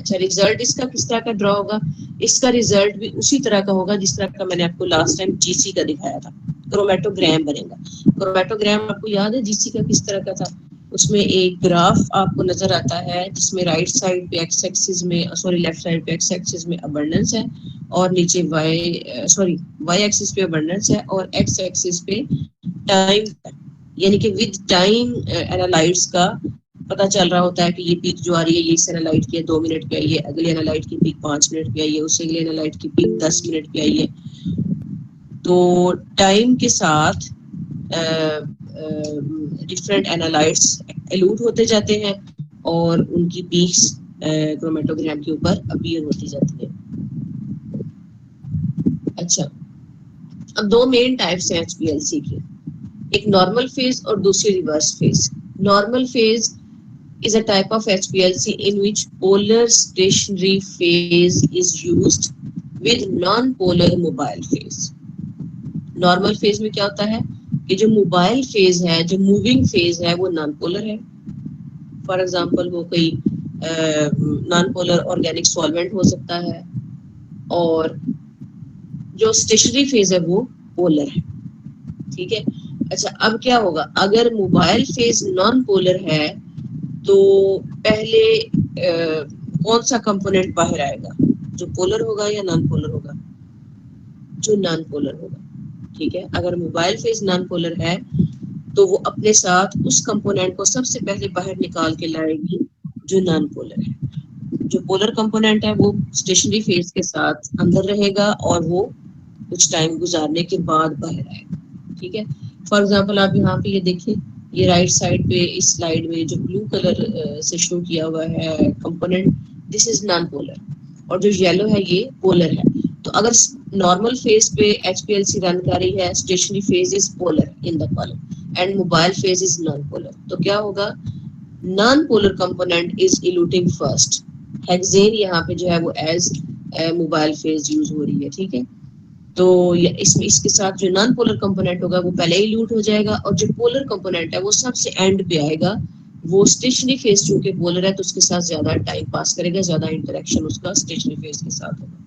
अच्छा, रिजल्ट इसका किस तरह का ड्रॉ होगा? इसका रिजल्ट भी उसी तरह का होगा जिस तरह का मैंने आपको लास्ट टाइम जीसी का दिखाया था, क्रोमेटोग्राम बनेगा। क्रोमेटोग्राम आपको याद है जीसी का किस तरह का था? उसमें एक ग्राफ आपको नजर आता है जिसमें राइट साइड पे एक्स एक्सिस में, सॉरी लेफ्ट साइड पे एक्स एक्सिस में अबंडेंस है और नीचे वाई एक्सिस पे अबंडेंस है और एक्स एक्सिस पे टाइम, यानी कि विद टाइम एनालाइट्स का पता चल रहा होता है कि ये पीक जो आ रही है ये इस एनालाइट की 2 मिनट की आई है, अगले एनालाइट की पीक 5 मिनट की आई है, उससे अगले एनालाइट की पीक 10 मिनट की आई है। तो टाइम के साथ डिफरेंट एनालाइट्स एलूट होते जाते हैं और उनकी पीक्स क्रोमेटोग्राम के ऊपर अपीयर होती जाती है। अच्छा, अब दो मेन टाइप्स हैं एचपीएलसी के, एक नॉर्मल फेज और दूसरी reverse phase. Normal phase is a type of HPLC in which polar stationary phase is used with non-polar mobile phase. Normal phase में क्या होता है कि जो मोबाइल फेज है, जो मूविंग फेज है, वो नॉन पोलर है। फॉर एग्जांपल वो कोई नॉन पोलर ऑर्गेनिक सॉल्वेंट हो सकता है, और जो स्टेशनरी फेज है वो पोलर है। ठीक है। अच्छा, अब क्या होगा अगर मोबाइल फेज नॉन पोलर है तो पहले कौन सा कंपोनेंट बाहर आएगा, जो पोलर होगा या नॉन पोलर होगा? जो नॉन पोलर होगा। ठीक है, अगर मोबाइल फेज नॉन पोलर है तो वो अपने साथ उस कंपोनेंट को सबसे पहले बाहर निकाल के लाएगी जो नॉन पोलर है। जो पोलर कंपोनेंट है वो स्टेशनरी फेज के साथ अंदर रहेगा और वो कुछ टाइम गुजारने के बाद बाहर आएगा। ठीक है, फॉर एग्जाम्पल आप यहाँ पे ये देखिए, ये राइट साइड पे इस स्लाइड में जो ब्लू कलर से शो किया हुआ है component, this is non polar, और जो येलो है ये पोलर है। तो अगर नॉर्मल फेज पे एचपीएलसी रन कर रही है, stationary phase is polar in the column and mobile phase is non polar, तो क्या होगा, non polar component is eluting first. Hexane यहाँ पे जो है वो एज मोबाइल फेज यूज हो रही है। ठीक है, तो इसमें इसके साथ जो नॉन पोलर कंपोनेंट होगा वो पहले ही लूट हो जाएगा, और जो पोलर कंपोनेंट है वो सबसे एंड पे आएगा। वो स्टेशनरी फेज चूंकि पोलर है तो उसके साथ ज्यादा टाइम पास करेगा, ज्यादा इंटरेक्शन उसका स्टेशनरी फेज के साथ होगा।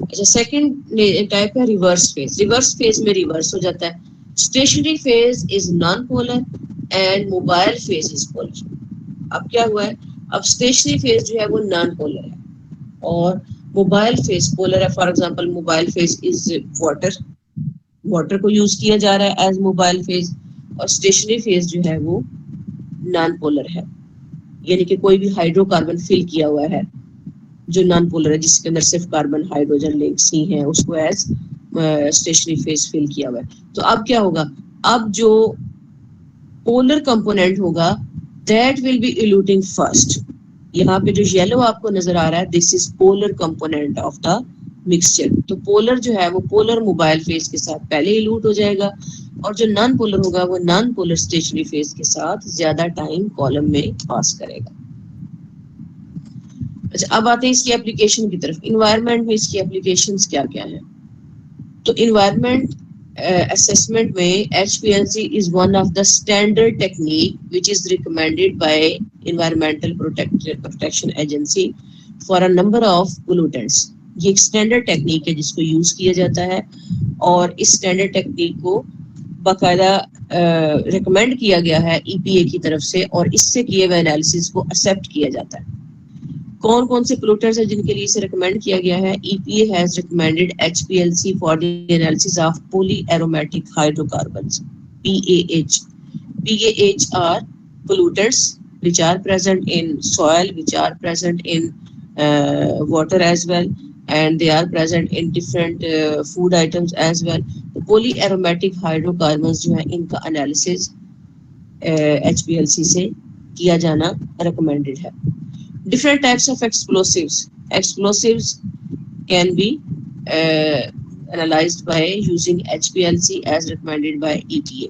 अच्छा, सेकंड टाइप है रिवर्स फेज। रिवर्स फेज में रिवर्स हो जाता है, stationary phase is non polar and mobile phase is polar. अब क्या हुआ है, अब स्टेशनरी फेज जो है वो नॉन पोलर है और मोबाइल फेज पोलर है। For example mobile phase is water, water को यूज किया जा रहा है एज मोबाइल फेज, और स्टेशनरी फेज जो है वो नॉन पोलर है, यानी कि कोई भी हाइड्रोकार्बन फिल किया हुआ है जो नॉन पोलर है, जिसके अंदर सिर्फ कार्बन हाइड्रोजन लिंक्स ही हैं, उसको एज स्टेशनरी फेज फिल किया हुआ है। तो अब क्या होगा, अब जो पोलर कंपोनेंट होगा that will be eluting first. यहाँ पे जो येलो आपको नजर आ रहा है, this is polar component of the mixture. तो पोलर जो है वो पोलर मोबाइल फेज के साथ पहले इल्यूट हो जाएगा, और जो नॉन पोलर होगा वो नॉन पोलर स्टेशनरी फेज के साथ ज्यादा टाइम कॉलम में पास करेगा। अच्छा, अब आते हैं इसकी एप्लीकेशन की तरफ। इन्वायरमेंट में इसकी एप्लीकेशंस क्या क्या है? तो इन्वायरमेंट assessment में HPLC is one of the standard technique which is recommended by Environmental Protection Agency for a number of pollutants. ये एक स्टैंडर्ड टेक्निक है जिसको यूज किया जाता है, और इस स्टैंडर्ड टेक्निक को बाकायदा रिकमेंड किया गया है EPA की तरफ से, और इससे किए हुए एनालिसिस को एक्सेप्ट किया जाता है। कौन कौन से पोल्यूटर्स हैं जिनके लिए इसे रिकमेंड किया गया है? EPA has recommended HPLC for the analysis of polyaromatic hydrocarbons, PAH. PAH are pollutants which are present in soil, which are present in water as well, and they are present in different food items as well. तो polyaromatic hydrocarbons जो है इनका analysis HPLC से किया जाना recommended है। Different types of explosives. Explosives can be analyzed by using HPLC as recommended by EPA.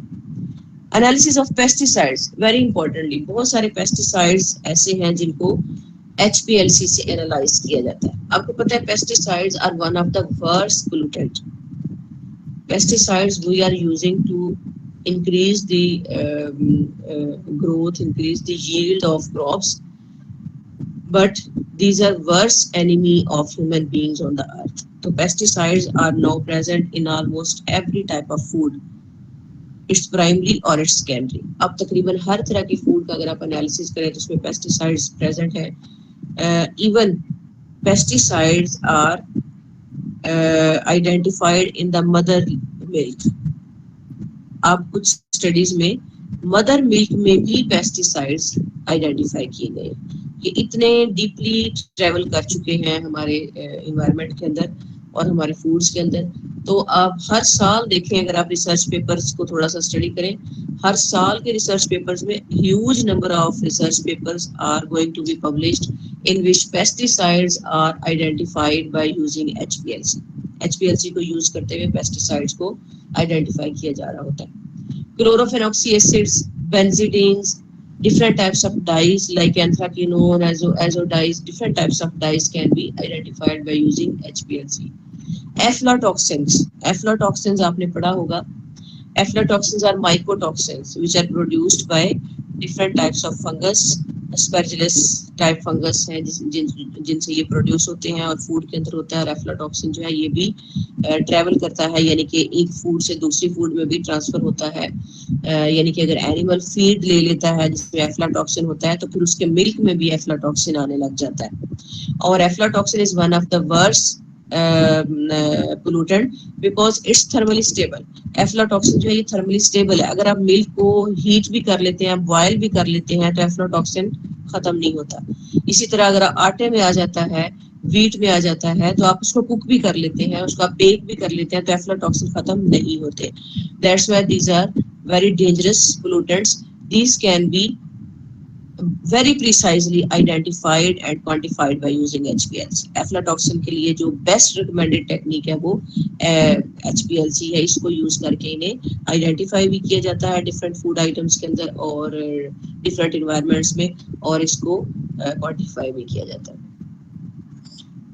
Analysis of pesticides, very importantly, बहुत सारे pesticides ऐसे हैं जिनको HPLC से एनालाइज किया जाता है। आपको पता है pesticides are one of the worst pollutant. Pesticides we are using to increase the growth, increase the yield of crops. but these are worst enemy of human beings on the earth. तो pesticides are now present in almost every type of food. It's primary or it's secondary. अब तकरीबन हर तरह की food का अगर आप analysis करें तो उसमें पेस्टिसाइड्स प्रेजेंट है. Even pesticides are identified in the mother milk. अब कुछ स्टडीज में मदर मिल्क में भी पेस्टिसाइड्स आइडेंटिफाई किए गए. ये इतने डीपली ट्रेवल कर चुके हैं हमारे एनवायरनमेंट के अंदर और हमारे फूड्स के अंदर. तो आप हर साल देखें, अगर आप रिसर्च पेपर्स को थोड़ा सा स्टडी करें, हर साल के रिसर्च पेपर्स में huge number of research papers are going to be published in which pesticides are identified by using HPLC. HPLC को यूज करते हुए पेस्टिसाइड्स को आइडेंटिफाई किया जा रहा होता है. Chlorophenoxy acids, benzidines, different types of dyes like anthraquinone, azo dyes, different types of dyes can be identified by using HPLC. Aflatoxins, aflatoxins आपने पढ़ा होगा. Aflatoxins are mycotoxins which are produced by different types of fungus. Aspergillus type fungus है जिनसे ये produce होते हैं और food के अंदर होता है. और एफ्लाटॉक्सिन जो है ये भी ट्रैवल करता है, यानी कि एक फूड से दूसरी फूड में भी ट्रांसफर होता है. यानी कि अगर एनिमल फीड ले लेता है जिसमें एफ्लाटॉक्सिन होता है तो फिर उसके मिल्क में भी एफ्लाटॉक्सिन आने लग जाता है. और aflatoxin is one of the worst pollutant because it's thermally stable. Aflatoxin जो है ये थर्मली स्टेबल है. अगर आप मिल्क को हीट भी कर लेते हैं, बॉयल भी कर लेते हैं तो एफ्लाटॉक्सिन खत्म नहीं होता. इसी तरह अगर आटे में आ जाता है, वीट में आ जाता है, तो आप उसको कुक भी कर लेते हैं, उसका बेक भी कर लेते हैं तो एफ्लाटॉक्सिन खत्म नहीं होते. That's why these are very dangerous pollutants. These can be very precisely identified and quantified by using HPLC. Aflatoxin के लिए जो बेस्ट रिकमेंडेड टेक्निक है वो HPLC है. इसको यूज करके इन्हें आइडेंटिफाई भी किया जाता है डिफरेंट फूड आइटम्स के अंदर और डिफरेंट इन्वायरमेंट्स में, और इसको क्वांटिफाई भी किया जाता है.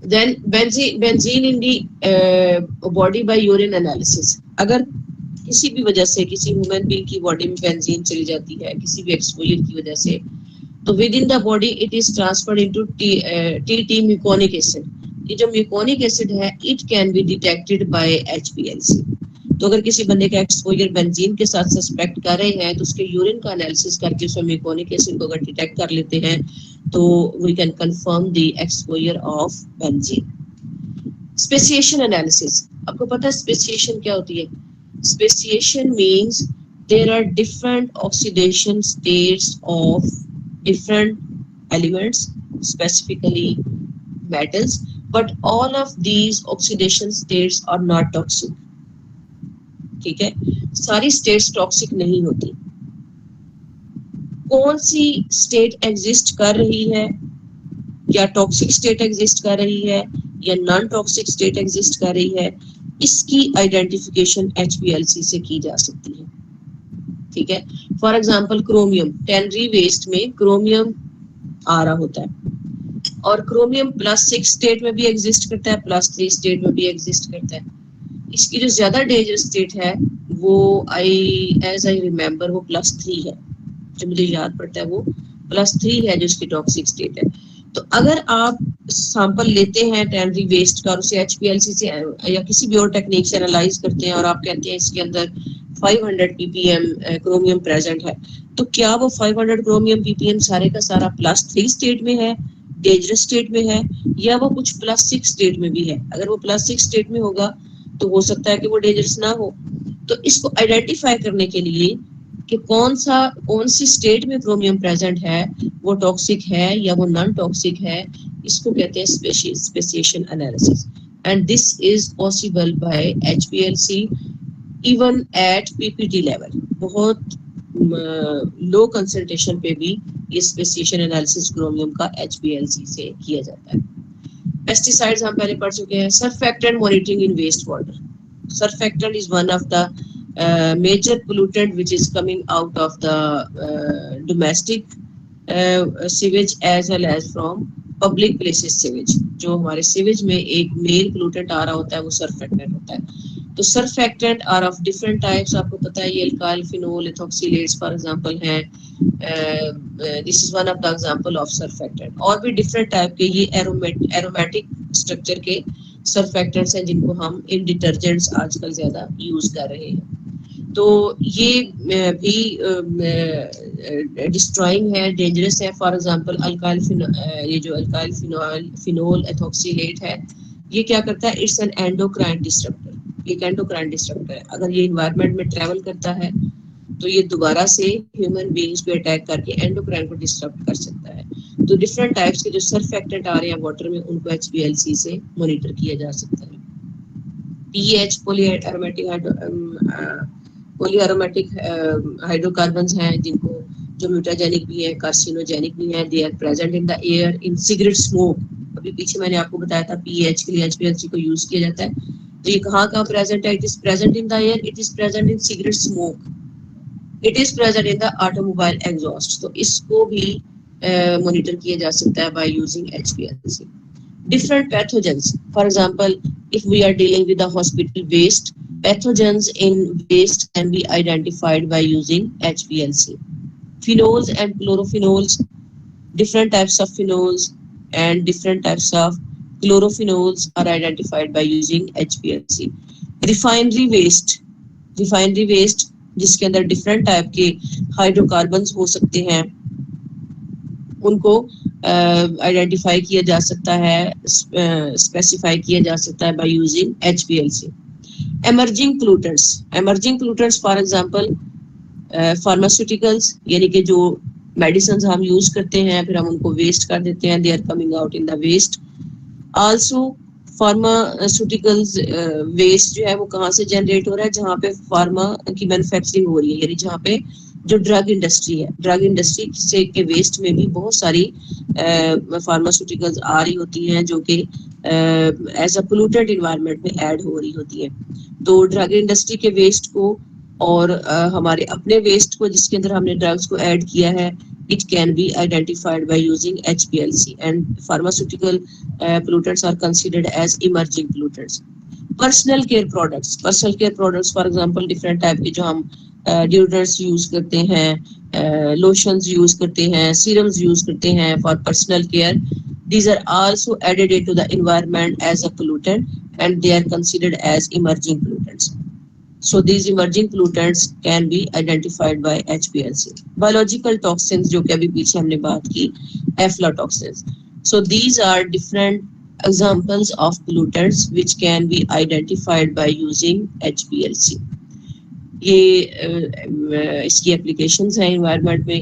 Then benzene in the body by urine analysis. अगर किसी भी वजह से किसी ह्यूमन बीइंग की बॉडी में बेंजीन चली जाती है किसी भी एक्सपोजर की वजह से, तो within the body it is transferred into T muconic acid. ये जो म्यूकोनिक एसिड है it can be detected by HPLC. तो अगर किसी बंदे का एक्सपोजर बेंजीन के साथ सस्पेक्ट कर रहे हैं तो उसके यूरिन का एनालिसिस करके उसमें म्यूकोनिक एसिड को अगर डिटेक्ट कर लेते हैं तो we can confirm the exposure of benzene. Speciation analysis. आपको पता है स्पेसिएशन क्या होती है? Speciation means there are different oxidation states of different elements, specifically metals, but all of these oxidation states are not toxic. ठीक है, सारी states toxic नहीं होती. कौन सी state exist कर रही है, या टॉक्सिक स्टेट एग्जिस्ट कर रही है या नॉन टॉक्सिक स्टेट एग्जिस्ट कर रही है, इसकी आइडेंटिफिकेशन HPLC से की जा सकती है. ठीक है, for example chromium, tannery waste में क्रोमियम आ रहा होता है और क्रोमियम +6 स्टेट में भी एग्जिस्ट करता है, +3 स्टेट में भी एग्जिस्ट करता है. इसकी जो ज्यादा डेंजरस स्टेट है वो एज आई रिमेम्बर वो +3 है, जो मुझे याद पड़ता है वो +3 है जो इसकी टॉक्सिक स्टेट है. तो अगर आप सैंपल लेते हैं टेनरी वेस्ट का और उसे HPLC से या किसी भी और टेक्निक से एनालाइज करते हैं और आप कहते हैं इसके अंदर 500 ppm क्रोमियम प्रेजेंट है, तो क्या वो 500 क्रोमियम ppm सारे का सारा +3 स्टेट में है, डेंजरस स्टेट में है, या वो कुछ +6 स्टेट में भी है? अगर वो +6 स्टेट में होगा तो हो सकता है कि वो डेंजरस ना हो. तो इसको आइडेंटिफाई करने के लिए कि कौन सी स्टेट में क्रोमियम प्रेजेंट है, वो टॉक्सिक है या वो नॉन टॉक्सिक है, इसको कहते हैं speciation analysis. And this is possible by HPLC even at PPT level. बहुत लो कंसंट्रेशन पे भी ये स्पेसिएशन एनालिसिस क्रोमियम का HPLC से किया जाता है. पेस्टिसाइड्स हम पहले पढ़ चुके हैं. Surfactant monitoring in waste water. Surfactant is one of the major pollutant which is coming out of the domestic sewage as well as from public places sewage. जो हमारे sewage में एक मेन pollutant आ रहा होता है वो surfactant होता है. तो surfactant are of different types, आपको पता है ये alkyl phenol ethoxylates for example हैं, this is one of the example of surfactant. और भी डिफरेंट टाइप के ये एरोमेटिक स्ट्रक्चर के सर्फेक्टेंट्स हैं जिनको हम इन डिटर्जेंट्स आजकल ज्यादा यूज कर रहे हैं। तो ये भी डिस्ट्रॉइंग है, डेंजरस है। फॉर एग्जांपल ये जो अल्काइल फिनोल एथॉक्सिलेट है, ये क्या करता है, इट्स एन एंडोक्राइन डिस्टरप्टर। एक एंडोक्राइन डिस्टरप्टर है, अगर ये इन्वायरमेंट में ट्रेवल करता है तो ये दोबारा से ह्यूमन बीइंग्स पे अटैक करके एंडोक्राइन को डिस्टर्ब कर सकता है। तो डिफरेंट टाइप्स के जो सर्फेक्टेंट आ रहे हैं वाटर में, उनको HPLC से मॉनिटर किया जा सकता है। पीएच पॉलीएरोमेटिक हाइड्रोकार्बन्स हैं जिनको जो म्यूटाजेनिक भी है, कार्सिनोजेनिक भी है। They are present in the air, in cigarette smoke. अभी पीछे मैंने आपको बताया था पीएच के लिए HPLC को यूज किया जाता है। तो ये कहाँ कहाँ प्रेजेंट है? It is present in the air, it is present in cigarette smoke, it is present in the automobile exhaust. तो इसको भी मॉनिटर किया जा सकता है bye using HPLC। Different pathogens, for example, if we are dealing with the hospital waste, pathogens in waste can be identified by using HPLC. Phenols and chlorophenols, different types of phenols and different types of chlorophenols are identified by using HPLC. Refinery waste जिसके अंदर different type के hydrocarbons हो सकते हैं, उनको identify किया जा सकता है, स्पेसिफाई किया जा सकता है bye using HPLC. Emerging pollutants for example pharmaceuticals, यानी कि जो मेडिसिन हम यूज करते हैं फिर हम उनको वेस्ट कर देते हैं, they are coming out in the waste. Also pharmaceuticals waste जो है वो कहाँ से जनरेट हो रहा है? जहाँ पे फार्मा की मैन्युफैक्चरिंग हो रही है, यानी जहाँ पे जो ड्रग इंडस्ट्री है, ड्रग इंडस्ट्री से के वेस्ट में भी बहुत सारी फार्मास्यूटिकल्स आ रही होती हैं जो कि एज अ पोल्यूटेड इन्वायरमेंट में ऐड हो रही होती है। तो ड्रग इंडस्ट्री के वेस्ट को और हमारे अपने वेस्ट को जिसके अंदर हमने ड्रग्स को ऐड किया है, it can be identified by using HPLC, and pharmaceutical pollutants are considered as emerging pollutants. Personal care products for example different type के जो हम deodorants यूज करते हैं, lotions यूज करते हैं, serums यूज करते हैं for personal care, these are also added into the environment as a pollutant and they are considered as emerging pollutants. So these emerging pollutants can be identified by HPLC. Biological toxins जो कि अभी पीछे हमने बात की, aflatoxins. So these are different examples of pollutants which can be identified by using HPLC. ये इसकी applications हैं environment में.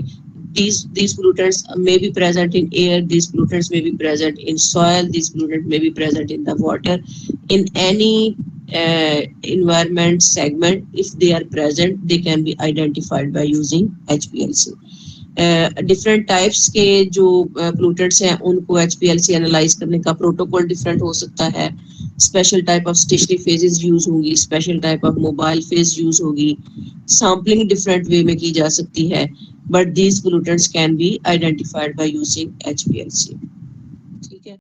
These pollutants may be present in air, these pollutants may be present in soil, these pollutants may be present in the water, in any environment segment. If they are present, they can be identified by using HPLC. Different types के जो pollutants हैं उनको HPLC analyse करने का protocol different हो सकता है. Special type of stationary phases use होंगी, special type of mobile phase use होगी, सैम्पलिंग डिफरेंट वे में की जा सकती है, but these pollutants can be identified by using HPLC.